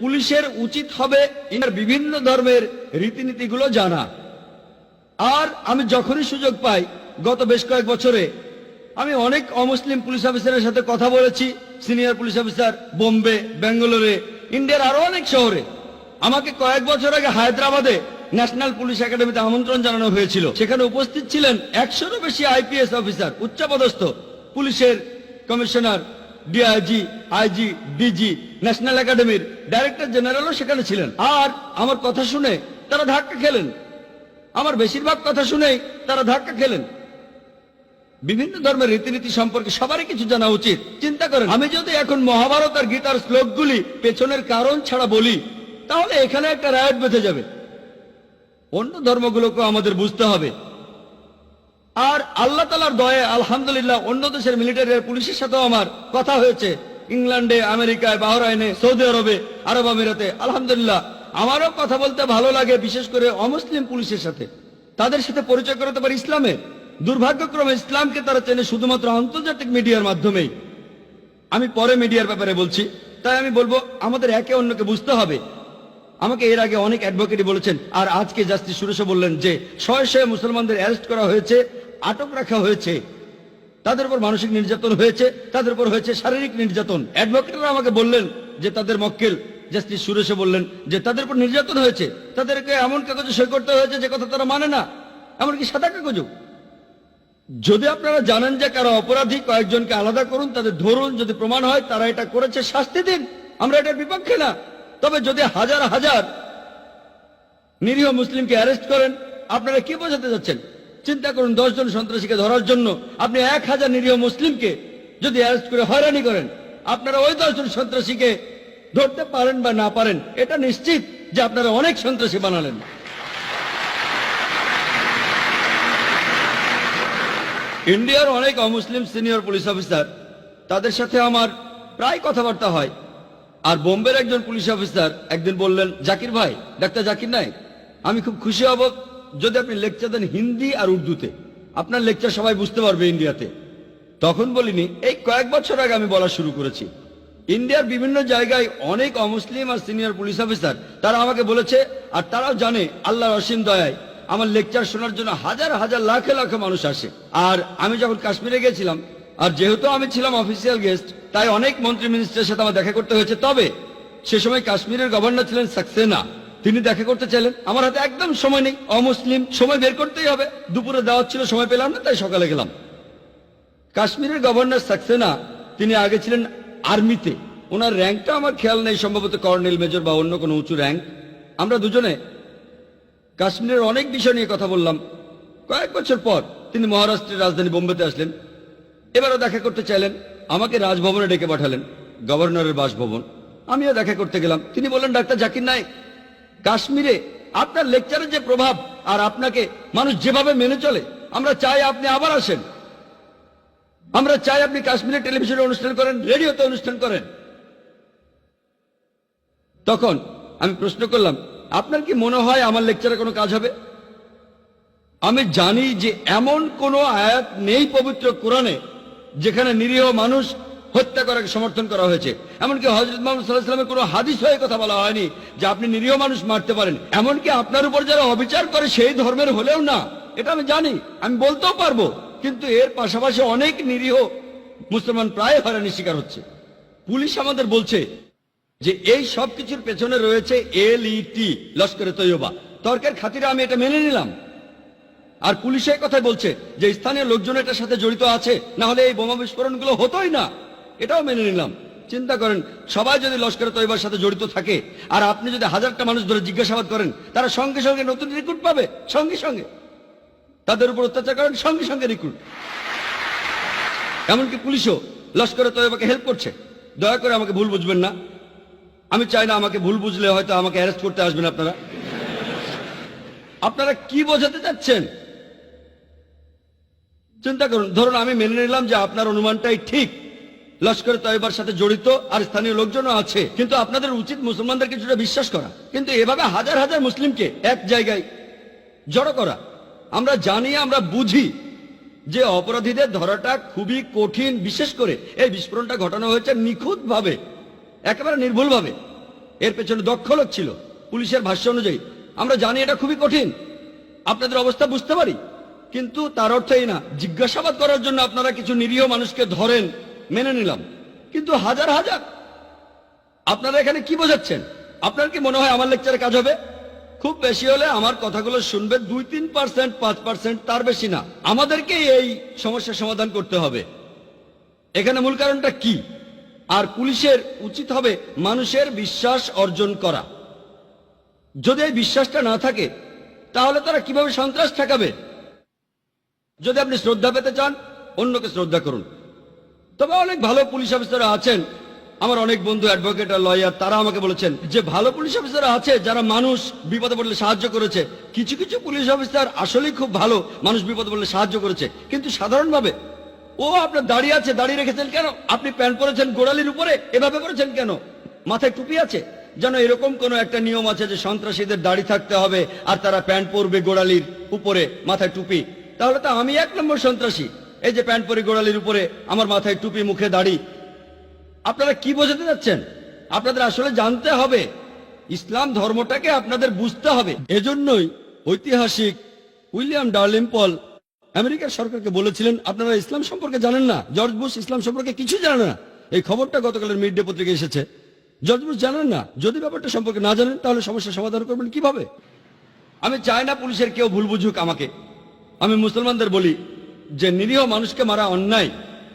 পুলিশের উচিত হবে ইনার বিভিন্ন ধর্মের রীতিনীতিগুলো জানা। আর আমি যখনই সুযোগ পাই গত বেশ কয়েক বছরে আমি অনেক অমুসলিম পুলিশ অফিসারের সাথে কথা বলেছি। Senior police officer Bombay, Bengaluru, ইন্ডিয়ার আরো অনেক শহরে। আমাকে কয়েক বছর আগে হায়দ্রাবাদে ন্যাশনাল পুলিশ একাডেমিতে আমন্ত্রণ জানানো হয়েছিল। সেখানে উপস্থিত ছিলেন 100-এরও বেশি আইপিএস অফিসার, উচ্চপদস্থ পুলিশের commissioner, DIG, IG, DG, national একাডেমির ডাইরেক্টর জেনারেলও সেখানে ছিলেন। আর আমার কথা শুনে তারা ধাক্কা খেলেন। আমার বেশিরভাগ কথা শুনেই তারা ধাক্কা খেলেন। বিভিন্ন ধর্মের রীতিনীতি সম্পর্কে সবারই কিছু জানা উচিত। চিন্তা করেন, আমি যদি এখন মহাভারত আর গীতার শ্লোকগুলি পেছনের কারণ ছাড়া বলি, তাহলে এখানে একটা রায়ট বেঁধে যাবে। অন্য ধর্মগুলোকে আমাদের বুঝতে হবে। আর আল্লাহ তাআলার দয়ায় আলহামদুলিল্লাহ অন্য দেশের মিলিটারি আর পুলিশের সাথেও আমার কথা হয়েছে। ইংল্যান্ডে, আমেরিকায়, বাহরাইনে, সৌদি আরবে, আরব আমিরাতে। আলহামদুলিল্লাহ আমারও কথা বলতে ভালো লাগে, বিশেষ করে অমুসলিম পুলিশের সাথে। তাদের সাথে পরিচয় করাতে পারি ইসলামে। দুর্ভাগ্যক্রমে ইসলামকে তারা চেনে শুধুমাত্র আন্তর্জাতিক মিডিয়ার মাধ্যমেই। আমি পরে মিডিয়ার ব্যাপারে বলছি। তাই আমি বলবো আমাদের একে অন্যকে বুঝতে হবে। আমাকে এর আগে অনেক অ্যাডভোকেটই বলেছেন, আর আজকে জাস্টিস সুরেশও বললেন যে শয়ে শয়ে মুসলমানদের অ্যারেস্ট করা হয়েছে, আটক রাখা হয়েছে, তাদের উপর মানসিক নির্যাতন হয়েছে, তাদের উপর হয়েছে শারীরিক নির্যাতন। অ্যাডভোকেটরা আমাকে বললেন যে তাদের মক্কেল জাস্টিস সুরেশও বললেন যে তাদের উপর নির্যাতন হয়েছে, তাদেরকে এমন কাগজে সই করতে হয়েছে যে কথা তারা মানে না, এমনকি সাদা কাগজও। যদি আপনারা জানেন যে কারো অপরাধী, কয়েকজনকে আলাদা করুন, তাদের ধরুন, যদি প্রমাণ হয় তারা এটা করেছে শাস্তি দিন, আমরা এটার বিপক্ষে না। তবে যদি হাজার হাজার নিরীহ মুসলিমকে অ্যারেস্ট করেন, আপনারা কি বোঝাতে যাচ্ছেন? চিন্তা করুন, 10 জন সন্ত্রাসীকে ধরার জন্য আপনি 1000 নিরীহ মুসলিমকে যদি অ্যারেস্ট করে হয়রানি করেন, আপনারা ওই 10 জন সন্ত্রাসীকে ধরতে পারেন বা না পারেন, এটা নিশ্চিত যে আপনারা অনেক সন্ত্রাসী বানালেন। ইন্ডিয়ার অনেক অমুসলিম সিনিয়র পুলিশ অফিসার, তাদের সাথে আমার প্রায় কথাবার্তা হয়। আর বোম্বের একজন পুলিশ অফিসার একদিন বললেন, জাকির ভাই, ডাক্তার জাকির নায়েক, আমি খুব খুশি হব যদি আপনি লেকচার দেন হিন্দি আর উর্দুতে। আপনার লেকচার সবাই বুঝতে পারবে ইন্ডিয়াতে। তখন বলিনি, এই কয়েক বছর আগে আমি বলা শুরু করেছি। ইন্ডিয়ার বিভিন্ন জায়গায় অনেক অমুসলিম আর সিনিয়র পুলিশ অফিসার তারা আমাকে বলেছে, আর তারাও জানে আল্লাহর অসীম দয়ায় আমার লেকচার শোনার জন্য হাজার হাজার লাখে লাখে মানুষ আসে। আর আমি যখন কাশ্মীরে গেছিলাম, আর যেহেতু আমি ছিলাম অফিসিয়াল গেস্ট, তাই অনেক মন্ত্রী মিনিস্টারের সাথে আমার দেখা করতে হয়েছে। তবে সে সময় কাশ্মীরের গভর্নর ছিলেন সাক্সেনা, তিনি দেখা করতে চাইলেন। আমার হাতে একদম সময় নেই, অমুসলিম, সময় বের করতেই হবে। দুপুরে দাওয়াত ছিল, সময় পেলাম না, তাই সকালে গেলাম। কাশ্মীরের গভর্নর সাক্সেনা, তিনি আগে ছিলেন আর্মিতে। ওনার র্যাঙ্কটা আমার খেয়াল নেই, সম্ভবত কর্নেল, মেজর বা অন্য কোনো উঁচু র্যাঙ্ক। আমরা দুজনে কাশ্মীরের অনেক বিষয় নিয়ে কথা বললাম। কয়েক বছর পর তিনি মহারাষ্ট্রের রাজধানী বোম্বেতে আসলেন। এবারও দেখা করতে চাইলেন। আমাকে রাজভবনে ডেকে পাঠালেন, গভর্নরের বাসভবন। আমিও দেখা করতে গেলাম। তিনি বললেন, ডাক্তার জাকির নায়েক, কাশ্মীরে আপনার লেকচারের যে প্রভাব আর আপনাকে মানুষ যেভাবে মেনে চলে, আমরা চাই আপনি আবার আসেন। আমরা চাই আপনি কাশ্মীরে টেলিভিশনে অনুষ্ঠান করেন, রেডিওতে অনুষ্ঠান করেন। তখন আমি প্রশ্ন করলাম, আপনার কি মনে হয় আমার লেকচারে কোনো কাজ হবে? আমি জানি যে এমন কোনো আয়াত নেই পবিত্র কোরআনে যেখানে নিরীহ মানুষ হত্যা করাকে সমর্থন করা হয়েছে। এমনকি হযরত মুহাম্মদ সাল্লাল্লাহু আলাইহি ওয়াসাল্লামের কোনো হাদিস হয়ে কথা বলা হয়নি যে আপনি নিরীহ মানুষ মারতে পারেন। এমনকি আপনার উপর যারা অবিচার করে সেই ধর্মের হলেও না, এটা আমি জানি, আমি বলতেও পারবো। কিন্তু এর পাশাপাশি অনেক নিরীহ মুসলমান প্রায় হয়রানির শিকার হচ্ছে। পুলিশ আমাদের বলছে যে এই সব কিছুর পেছনে রয়েছে LET, লস্করে তৈয়বা। তর্কের খাতিরে আমি এটা মেনে নিলাম। আর পুলিশ এই কথাই বলছে যে স্থানীয় লোকজন এটার সাথে জড়িত আছে, না হলে এই বোমা বিস্ফোরণগুলো হতোই না, এটাও মেনে নিলাম। চিন্তা করেন, সবাই যদি লস্করে তৈয়বার সাথে জড়িত থাকে, আর আপনি যদি হাজারটা মানুষ ধরে জিজ্ঞাসাবাদ করেন, তারা সঙ্গে সঙ্গে নতুন রিক্রুট পাবে, সঙ্গে সঙ্গে তাদের উপর অত্যাচার করেন, সঙ্গে সঙ্গে রিক্রুট। এমনকি পুলিশও লস্করে তৈয়বাকে হেল্প করছে। দয়া করে আমাকে ভুল বুঝবেন না, আমি চাই না আমাকে ভুল বুঝলে হয়তো আমাকে অ্যারেস্ট করতে আসবেন আপনারা। আপনারা কি বোঝাতে চাচ্ছেন? চিন্তা করুন, ধরুন আমি মেনে নিলাম যে আপনার অনুমানটাই ঠিক, লস্করে তয়বার সাথে জড়িত আর স্থানীয় লোকজনও আছে, কিন্তু আপনাদের উচিত মুসলমানদের কিছুটা বিশ্বাস করা। কিন্তু এভাবে হাজার হাজার মুসলিমকে এক জায়গায় জড়ো করা, আমরা জানি, আমরা বুঝি যে অপরাধীদের ধরাটা খুবই কঠিন। বিশেষ করে এই বিস্ফোরণটা ঘটানো হয়েছে নিখুঁতভাবে, একেবারে নির্ভুলভাবে। এর পেছনে দক্ষ লোক ছিল। পুলিশের ভাষ্য অনুযায়ী আমরা জানি এটা খুবই কঠিন, আপনাদের অবস্থা বুঝতে পারি, কিন্তু তার অর্থ এই না জিজ্ঞাসাবাদ করার জন্য আপনারা কিছু নিরীহ মানুষকে ধরেন, মেনে নিলাম, কিন্তু হাজার হাজার আপনারা এখানে কি বোঝাচ্ছেন? আপনার কি মনে হয় আমার লেকচারে কাজ হবে? খুব বেশি হলে আমার কথাগুলো শুনবে 2-3%, 5%, তার বেশি না। আমাদেরকেই এই সমস্যার সমাধান করতে হবে। এখানে মূল কারণটা কি? আর পুলিশের উচিত হবে মানুষের বিশ্বাস অর্জন করা। যদি এই বিশ্বাসটা না থাকে তাহলে তারা কিভাবে সন্ত্রাস ঠেকাবে? যদি আপনি শ্রদ্ধা পেতে চান, অন্যকে শ্রদ্ধা করুন। তবে অনেক ভালো পুলিশ অফিসাররা আছেন, আমার অনেক বন্ধু অ্যাডভোকেট আর লয়ার, তারা আমাকে বলেছেন যে ভালো পুলিশ অফিসার আছে যারা মানুষ বিপদে পড়লে সাহায্য করেছে। কিছু কিছু পুলিশ অফিসার আসলেই খুব ভালো, মানুষ বিপদে পড়লে সাহায্য করেছে, কিন্তু সাধারণভাবে ও আপনার দাঁড়িয়ে আছে, দাঁড়িয়ে রেখেছেন কেন? আপনি প্যান্ট পরেছেন গোড়ালির উপরে, এভাবে করেছেন কেন? মাথায় টুপি আছে, যেন এরকম কোন একটা নিয়ম আছে যে সন্ত্রাসীদের দাড়ি থাকতে হবে আর তারা প্যান্ট পরবে গোড়ালির উপরে, মাথায় টুপি। তাহলে তো আমি 1 নম্বর সন্ত্রাসী, এই যে প্যান্ট পরি গোড়ালির উপরে, আমার মাথায় টুপি, মুখে দাড়ি। আপনারা কি বোঝাতে যাচ্ছেন? আপনাদের আসলে জানতে হবে, ইসলাম ধর্মটাকে আপনাদের বুঝতে হবে। এজন্যই ঐতিহাসিক উইলিয়াম ডারলিংপল আমেরিকার সরকারকে বলেছিলেন আপনারা ইসলাম সম্পর্কে জানেন না, জর্জ বুশ ইসলাম সম্পর্কে কিছু জানেন না। এই খবরটা গতকালের মিড ডে পত্রিকায় এসেছে। জর্জ বুশ জানেন না। যদি ব্যাপারটা সম্পর্কে না জানেন তাহলে সমস্যার সমাধান করবেন কিভাবে? আমি চাই না পুলিশের কেউ ভুল বুঝুক আমাকে। আমি মুসলমানদের বলি যে নিরীহ মানুষকে মারা অন্যায়।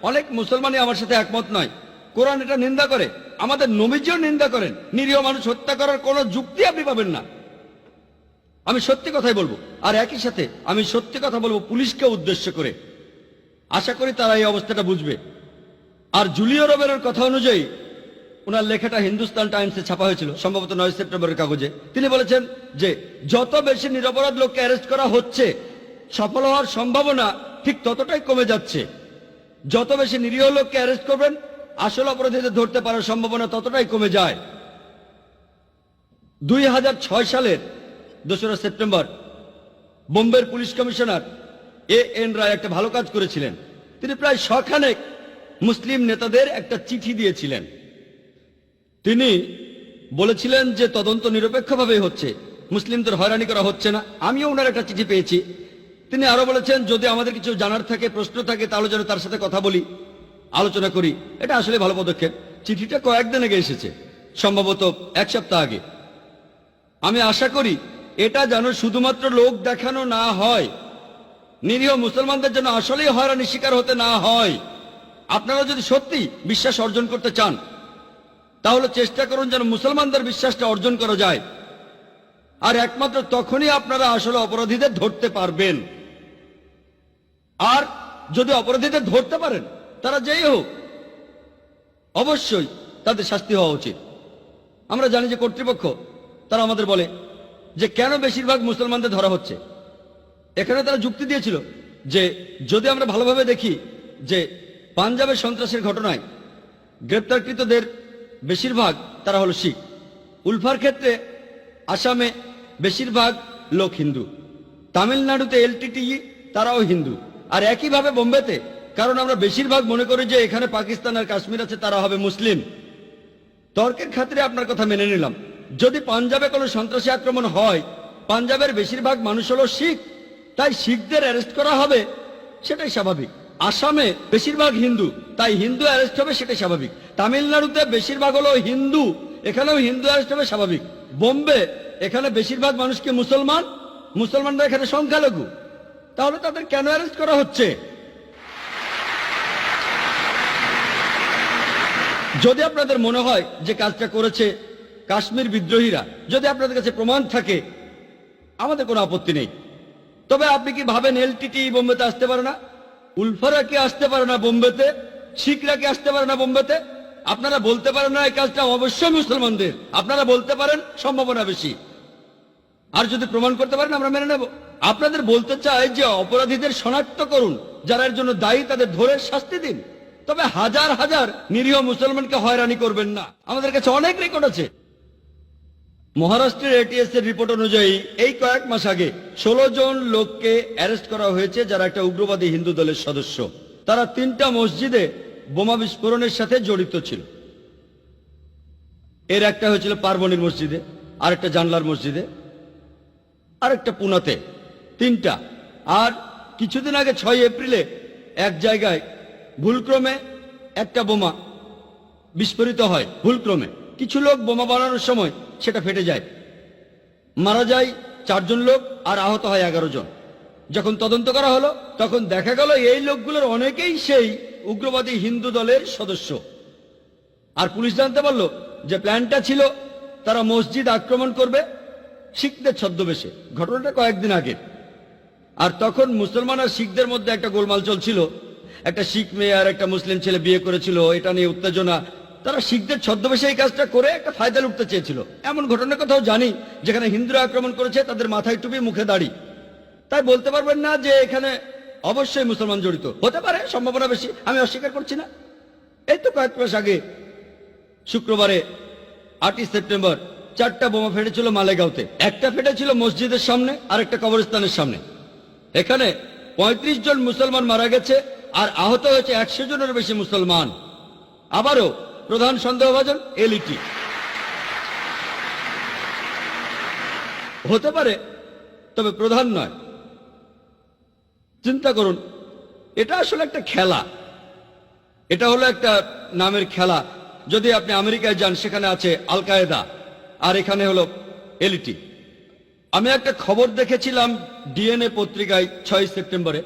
অনেক মুসলমানই আমার সাথে একমত নয়, কোরআন এটা নিন্দা করে, আমাদের নবীজিও নিন্দা করেন। নিরীহ মানুষ হত্যা করার কোনো যুক্তি আপনি পাবেন না। আমি সত্যি কথাই বলবো, আর একই সাথে আমি সত্যি কথা বলবো পুলিশকে উদ্দেশ্য করে। আশা করি তারা এই অবস্থাটা বুঝবে। আর জুলিও রোবেরের কথা অনুযায়ী, ওনার লেখাটা হিন্দুস্তান টাইমসে ছাপা হয়েছিল সম্ভবত 9 সেপ্টেম্বরের কাগজে। তিনি বলেছেন যে যত বেশি নিরপরাধ লোককে অ্যারেস্ট করা হচ্ছে, সফল হওয়ার সম্ভাবনা ঠিক ততটাই কমে যাচ্ছে। যত বেশি নিরীহ লোককে অ্যারেস্ট করবেন, আসল অপরাধীদের ধরতে পারার সম্ভাবনা ততটাই কমে যায়। 2006 সালের 2রা সেপ্টেম্বর বোম্বের পুলিশ কমিশনার এন রায় একটা ভালো কাজ করেছিলেন। তিনি প্রায় 100 খানেক মুসলিম নেতাদের একটা চিঠি দিয়েছিলেন। তিনি বলেছিলেন যে তদন্ত নিরপেক্ষভাবে হচ্ছে, মুসলিমদের হয়রানি করা হচ্ছে না। আমিও ওনার একটা চিঠি পেয়েছি। তিনি আরো বলেছেন যদি আমাদের কিছু জানার থাকে, প্রশ্ন থাকে, তাহলে যেন তার সাথে কথা বলি, আলোচনা করি। এটা আসলে ভালো পদক্ষেপ। চিঠিটা কয়েকদিন আগে এসেছে, সম্ভবত 1 সপ্তাহ আগে। আমি আশা করি এটা যেন শুধুমাত্র লোক দেখানো না হয়, নিরীহ মুসলমানদের যেন আসলেই হয়রানি শিকার হতে না হয়। আপনারা যদি সত্যি বিশ্বাস অর্জন করতে চান তাহলে চেষ্টা করুন যেন মুসলমানদের বিশ্বাসটা অর্জন করা যায়। আর একমাত্র তখনই আপনারা আসলে অপরাধীদের ধরতে পারবেন। আর যদি অপরাধীদের ধরতে পারেন, তারা যেই হোক, অবশ্যই তাদের শাস্তি হওয়া উচিত। আমরা জানি যে কর্তৃপক্ষ তারা আমাদের বলে যে কেন বেশিরভাগ মুসলমানদের ধরা হচ্ছে। এখানে তারা যুক্তি দিয়েছিল যে যদি আমরা ভালোভাবে দেখি যে পাঞ্জাবের সন্ত্রাসের ঘটনায় গ্রেপ্তারকৃতদের বেশিরভাগ তারা হলো শিখ। উলফার ক্ষেত্রে আসামে বেশিরভাগ লোক হিন্দু, তামিলনাড়ুতে এলটিটিই তারাও হিন্দু, আর একইভাবে বোম্বেতে, কারণ আমরা বেশিরভাগ মনে করি যে এখানে পাকিস্তান আর কাশ্মীর আছে, তারা হবে মুসলিম। তর্কের খাতিরে আপনার কথা মেনে নিলাম, যদি পাঞ্জাবে কোনো সন্ত্রাসী আক্রমণ হয়, পাঞ্জাবের বেশিরভাগ মানুষ হলো শিখ, তাই শিখদের অ্যারেস্ট করা হবে, সেটাই স্বাভাবিক। আসামে বেশিরভাগ হিন্দু, তাই হিন্দু অ্যারেস্ট হবে, সেটাই স্বাভাবিক। তামিলনাড়ুতে বেশিরভাগ হলো হিন্দু, এখানেও হিন্দু অ্যারেস্ট হবে, স্বাভাবিক। বোম্বে, এখানে বেশিরভাগ মানুষ কি মুসলমান, মুসলমানরা এখানে সংখ্যালঘু, তাহলে তাদের কেন অ্যারেস্ট করা হচ্ছে? যদি আপনাদের মনে হয় যে কাজটা করেছে কাশ্মীর বিদ্রোহীরা, যদি আপনাদের কাছে প্রমাণ থাকে, আমাদের কোনো আপত্তি নেই। তবে আপনি কি ভাবেন এলটিটি বোম্বেতে আসতে পারে না? উলফারা কি আসতে পারে না বোম্বেতে? শিখরা কি আসতে পারে না বোম্বেতে? আপনারা বলতে পারেন না এই কাজটা অবশ্যই মুসলমানদের, আপনারা বলতে পারেন সম্ভাবনা বেশি। আর যদি প্রমাণ করতে পারেন আমরা মেনে নেব। আপনাদের বলতে চাই যে অপরাধীদের শনাক্ত করুন, যারা এর জন্য দায়ী তাদের ধরে শাস্তি দিন। তবে হাজার হাজার নিরীহ মুসলমানকে হয়রানি করবেন না। আমাদের কাছে অনেক রেকর্ড আছে। মহারাষ্ট্রের এটিএস এর রিপোর্ট অনুযায়ী এই কয়েক মাস আগে 16 জন লোককে অ্যারেস্ট করা হয়েছে যারা একটা উগ্রবাদী হিন্দু দলের সদস্য। তারা 3টা মসজিদে বোমা বিস্ফোরণের সাথে জড়িত ছিল। এর একটা হয়েছিল পার্বণীর মসজিদে, আরেকটা জানলার মসজিদে, আরেকটা পুনাতে, 3টা। আর কিছুদিন আগে 6 এপ্রিলে এক জায়গায় ভুলক্রমে একটা বোমা বিস্ফোরিত হয়। ভুলক্রমে কিছু লোক বোমা বানানোর সময় সেটা ফেটে যায়, মারা যায় 4 জন লোক আর আহত হয় 11 জন। যখন তদন্ত করা হলো তখন দেখা গেল এই লোকগুলোর অনেকেই সেই উগ্রবাদী হিন্দু দলের সদস্য। আর পুলিশ জানতে পারলো যে প্ল্যানটা ছিল তারা মসজিদ আক্রমণ করবে শিখদের ছদ্মবেশে। ঘটনাটা কয়েকদিন আগে। আর তখন মুসলমান আর শিখদের মধ্যে একটা গোলমাল চলছিল। একটা শিখ মেয়ে আর একটা মুসলিম ছেলে বিয়ে করেছিল, এটা নিয়ে উত্তেজনা। তারা শিখদের ছদ্মবেশে এই কাজটা করে একটা ফায়দা লুটতে চেয়েছিল। এমন ঘটনার কথাও জানি যেখানে হিন্দুরা আক্রমণ করেছে, তাদের মাথায় টুপি মুখে দাড়ি। তাই বলতে পারবেন না যে এখানে অবশ্যই মুসলমান জড়িত। হতে পারে, সম্ভাবনা বেশি, আমি অস্বীকার করছি না। এই তো কয়েক মাস আগে শুক্রবারে 8ই সেপ্টেম্বর 4টা বোমা ফেটেছিল মালেগাঁওতে। একটা ফেটেছিল মসজিদের সামনে আর একটা কবরস্থানের সামনে। এখানে 35 জন মুসলমান মারা গেছে আর আহত হয়েছে 100 জনের বেশি মুসলমান। আবারও প্রধান সন্দেহভাজন এলইটি। হতে পারে, তবে প্রধান নয়। চিন্তা করুন, এটা আসলে একটা খেলা। এটা হলো একটা নামের খেলা। যদি আপনি আমেরিকায় যান সেখানে আছে আল কায়েদা আর এখানে হলো এলইটি। আমি একটা খবর দেখেছিলাম ডিএনএ পত্রিকায় 6 সেপ্টেম্বরে।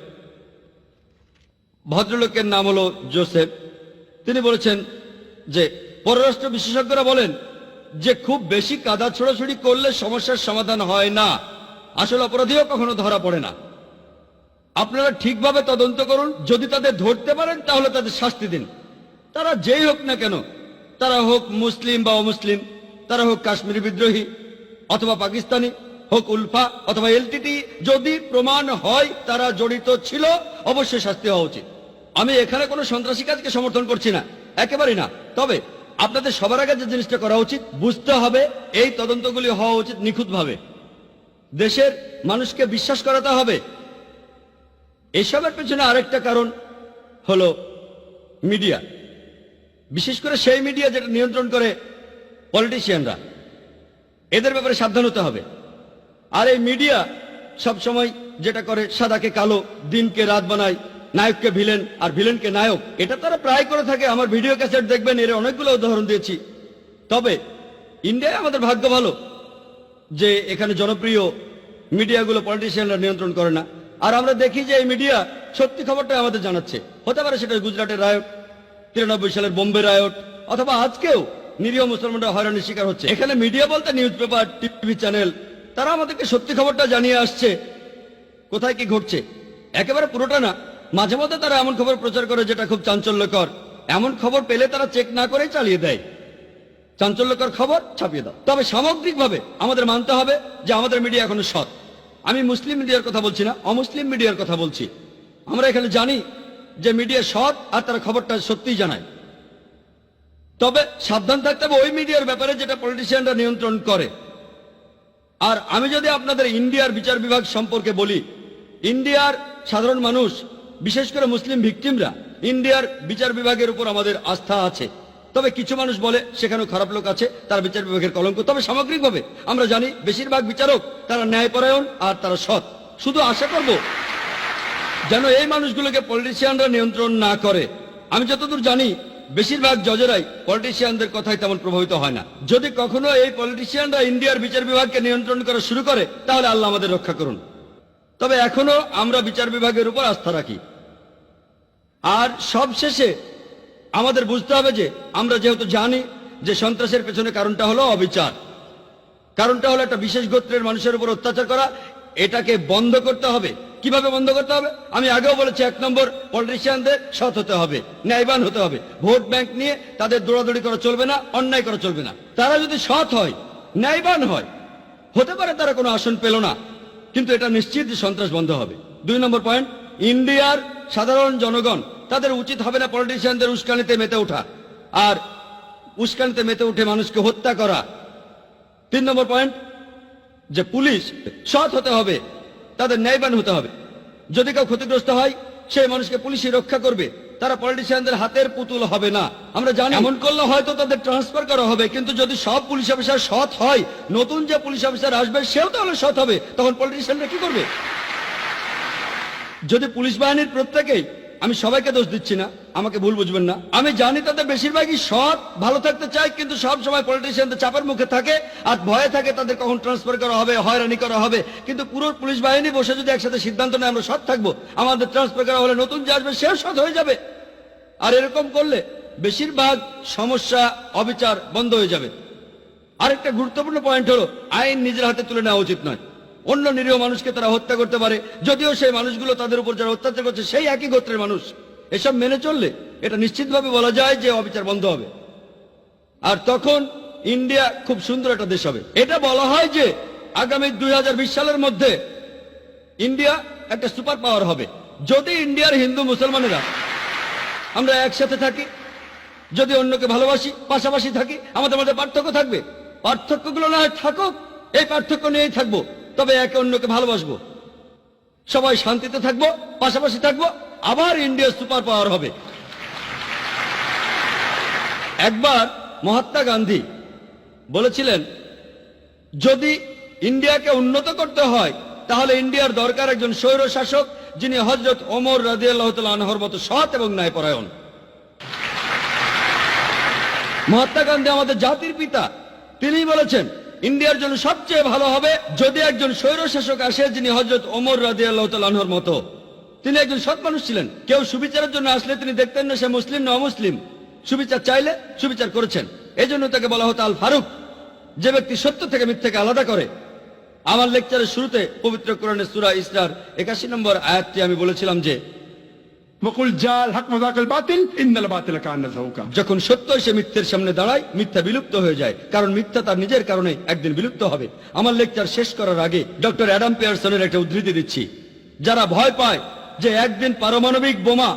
ভদ্রলোকের নাম হলো জোসেফ। তিনি বলেছেন যে পররাষ্ট্র বিশেষজ্ঞরা বলেন যে খুব বেশি কাদা ছোড়াছুড়ি করলে সমস্যার সমাধান হয় না, আসল অপরাধীও কখনো ধরা পড়ে না। আপনারা ঠিকভাবে তদন্ত করুন, যদি তাদের ধরতে পারেন তাহলে তাদের শাস্তি দিন। তারা যেই হোক না কেন, তারা হোক মুসলিম বা অমুসলিম, তারা হোক কাশ্মীরি বিদ্রোহী অথবা পাকিস্তানি, হোক উলফা অথবা এলটিটি, যদি প্রমাণ হয় তারা জড়িত ছিল অবশ্যই শাস্তি হওয়া উচিত। আমি এখানে কোনো সন্ত্রাসী কাজকে সমর্থন করছি না, একেবারেই না। তবে আপনাদের সবার আগে যে জিনিসটা করা উচিত, বুঝতে হবে এই তদন্তগুলি হওয়া উচিত নিখুঁতভাবে। দেশের মানুষকে বিশ্বাস করাতে হবে। এসবের পেছনে আরেকটা কারণ হলো মিডিয়া, বিশেষ করে সেই মিডিয়া যেটা নিয়ন্ত্রণ করে পলিটিশিয়ানরা। এদের ব্যাপারে সাবধান হতে হবে। আর এই মিডিয়া সব সময় যেটা করে, সাদাকে কালো, দিনকে রাত বানায়, নায়ককে ভিলেন আর ভিলেনকে নায়ক। এটা তারা প্রায় করে থাকে। আমার ভিডিও ক্যাসেট দেখবেন, এর অনেকগুলো উদাহরণ দিয়েছি। তবে ইন্ডিয়ায় আমাদের ভাগ্য ভালো যে এখানে জনপ্রিয় মিডিয়াগুলো পলিটিশিয়ানরা নিয়ন্ত্রণ করে না। আর আমরা দেখি যে এই মিডিয়া সত্যি খবরটা আমাদের জানাচ্ছে। হতে পারে সেটা গুজরাটের রায়ট, 93 সালের বোম্বে রায়ট, অথবা আজকেও নিরীহ মুসলমানরা হয়রানির শিকার হচ্ছে। এখানে মিডিয়া বলতে নিউজ পেপার, টিভি চ্যানেল, তারা আমাদেরকে সত্যি খবরটা জানিয়ে আসছে কোথায় কি ঘটছে। একেবারে পুরোটা না, মাঝে মধ্যে তারা এমন খবর প্রচার করে যেটা খুব চাঞ্চল্যকর। এমন খবর পেলে তারা চেক না করেই চালিয়ে দেয়। চাঞ্চল্যকর খবর ছাপিয়ে দাও। তবে সামগ্রিকভাবে আমাদের মানতে হবে যে আমাদের মিডিয়া এখনো সৎ। আমি মুসলিম মিডিয়ার কথা বলছি না, অমুসলিম মিডিয়ার কথা বলছি। আমরা এখানে জানি যে মিডিয়া সৎ আর তারা খবরটা সত্যিই জানায়। তবে সাবধান থাকতে হবে ওই মিডিয়ার ব্যাপারে যেটা পলিটিশিয়ানরা নিয়ন্ত্রণ করে। আর আমি যদি আপনাদের ইন্ডিয়ার বিচার বিভাগ সম্পর্কে বলি, ইন্ডিয়ার সাধারণ মানুষ, বিশেষ করে মুসলিম ভিকটিমরা, ইন্ডিয়ার বিচার বিভাগের উপর আমাদের আস্থা আছে। তবে কিছু মানুষ বলে সেখানেও খারাপ লোক আছে, তারা বিচার বিভাগের কলঙ্ক। তবে সামগ্রিকভাবে আমরা জানি বেশিরভাগ বিচারক তারা ন্যায়পরায়ণ আর তারা সৎ। শুধু আশা করব যেন এই মানুষগুলোকে পলিটিশিয়ানরা নিয়ন্ত্রণ না করে। আমি যতদূর জানি বেশিরভাগ জজেরাই পলিটিশিয়ানদের কথায় তেমন প্রভাবিত হয় না। যদি কখনো এই পলিটিশিয়ানরা ইন্ডিয়ার বিচার বিভাগকে নিয়ন্ত্রণ করা শুরু করে তাহলে আল্লাহ আমাদের রক্ষা করুন। তবে এখনো আমরা বিচার বিভাগের উপর আস্থা রাখি। আর সবশেষে আমাদের বুঝতে হবে যে আমরা যেহেতু জানি যে সন্ত্রাসের পেছনে কারণটা হলো অবিচার, কারণটা হলো একটা বিশেষ গোত্রের মানুষের উপর অত্যাচার করা। এটাকে বন্ধ করতে হবে। কিভাবে বন্ধ করতে হবে? আমি আগেও বলেছি, 1 নম্বর, পলিটিশিয়ানদের সৎ হতে হবে, ন্যায়বান হতে হবে। ভোট ব্যাংক নিয়ে তাদের দৌড়াদৌড়ি করা চলবে না, অন্যায় করা চলবে না। তারা যদি সৎ হয়, ন্যায়বান হয়, হতে পারে তারা কোনো আসন পেল না, কিন্তু এটা নিশ্চিত যে সন্ত্রাস বন্ধ হবে। 2 নম্বর পয়েন্ট, ইন্ডিয়ার সাধারণ জনগণ, তাদের উচিত হবে না পলিটিশিয়ানদের উস্কানিতে মেতে ওঠা আর উস্কানিতে মেতে উঠে মানুষকে হত্যা করা। 3 নম্বর পয়েন্ট, যে পুলিশ সৎ হতে হবে, তাদের ন্যায়বান হতে হবে। যদি কেউ ক্ষতিগ্রস্ত হয় সেই মানুষকে পুলিশই রক্ষা করবে, তারা পলিটিশিয়ানদের হাতের পুতুল হবে না। আমরা জানি এমন করলে হয়তো তাদের ট্রান্সফার করা হবে, কিন্তু যদি সব পুলিশ অফিসার সৎ হয়, নতুন যে পুলিশ অফিসার আসবে সেও তাহলে সৎ হবে, তখন পলিটিশিয়ানরা কি করবে? যদি পুলিশ বাহিনীর প্রত্যেকেই, আমি সবাইকে দোষ দিচ্ছি না, আমাকে ভুল বুঝবেন না, আমি জানি তাদের বেশিরভাগই সৎ, ভালো থাকতে চায়, কিন্তু সব সময় পলিটিশিয়ানদের চাপের মুখে থাকে আর ভয়ে থাকে তাদের কখন ট্রান্সফার করা হবে, হয়রানি করা হবে। কিন্তু পুরো পুলিশ বাহিনী বসে যদি একসাথে সিদ্ধান্ত নেয় আমরা সৎ থাকবো, আমাদের ট্রান্সফার করা হলে নতুন যে আসবে সেও সৎ হয়ে যাবে। আর এরকম করলে বেশিরভাগ সমস্যা, অবিচার বন্ধ হয়ে যাবে। আরেকটা গুরুত্বপূর্ণ পয়েন্ট হলো, আইন নিজের হাতে তুলে নেওয়া উচিত নয়। অন্য নিরীহ মানুষকে তারা হত্যা করতে পারে, যদিও সেই মানুষগুলো তাদের উপর যারা অত্যাচার করছে সেই একই গোত্রের মানুষ। এসব মেনে চললে এটা নিশ্চিতভাবে বলা যায় যে অবিচার বন্ধ হবে। আর তখন ইন্ডিয়া খুব সুন্দর একটা দেশ হবে। এটা বলা হয় যে আগামী 2020 সালের মধ্যে ইন্ডিয়া একটা সুপার পাওয়ার হবে, যদি ইন্ডিয়ার হিন্দু মুসলমানেরা আমরা একসাথে থাকি, যদি অন্যকে ভালোবাসি, পাশাপাশি থাকি। আমাদের মধ্যে পার্থক্য থাকবে, পার্থক্যগুলো না হয় থাকুক, এই পার্থক্য নিয়েই থাকবো, তবে একে অন্যকে ভালোবাসবো, সবাই শান্তিতে থাকবো, পাশাপাশি থাকবো, আবার ইন্ডিয়া সুপার পাওয়ার হবে। একবার মহাত্মা গান্ধী বলেছিলেন, যদি ইন্ডিয়াকে উন্নত করতে হয় তাহলে ইন্ডিয়ার দরকার একজন স্বৈর শাসক যিনি হযরত ওমর রাদিয়াল্লাহু তাআলা আনহুর মতো সৎ এবং ন্যায়পরায়ণ। মহাত্মা গান্ধী আমাদের জাতির পিতা, তিনি বলেছেন ইন্ডিয়ার জন্য সবচেয়ে ভালো হবে যদি একজন স্বৈর শাসক আসে যিনি হযরত ওমর রাদিয়াল্লাহু তাআলা আনহুর মতো। তিনি একজন সৎ মানুষ ছিলেন, কেউ সুবিচারের জন্য আসলে তিনি দেখতেন না সে মুসলিম না অমুসলিম, সুবিচার চাইলে সুবিচার করেছেন। এই জন্য তাকে বলা হতো আল ফারুক, যে ব্যক্তি সত্য থেকে মিথ্যাকে আলাদা করে। আমার লেকচারের শুরুতে পবিত্র কোরআনের সূরা ইসরার 81 নম্বর আয়াতটি আমি বলেছিলাম যে وقل جاء الحق وزهق الباطل ان الباطل كان زهوقا। যখন সত্য এসে মিথ্যের সামনে দাঁড়ায়, মিথ্যা বিলুপ্ত হয়ে যায়, কারণ মিথ্যা তার নিজের কারণে একদিন বিলুপ্ত হবে। আমার লেকচার শেষ করার আগে ডক্টর অ্যাডাম পিয়ারসনের একটা উদ্ধৃতি দিচ্ছি। যারা ভয় পায় যে একদিন পারমাণবিক বোমা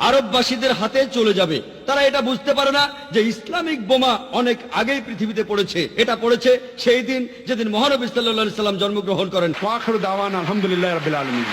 আরববাসীদের হাতে চলে যাবে, তারা এটা বুঝতে পারে না যে ইসলামিক বোমা অনেক আগেই পৃথিবীতে পড়েছে। এটা পড়েছে সেই দিন যেদিন মহানবী সাল্লাল্লাহু আলাইহি সাল্লাম জন্মগ্রহণ করেন। ওয়া আখিরু দাওয়ানা আলহামদুলিল্লাহি রাব্বিল আলামিন।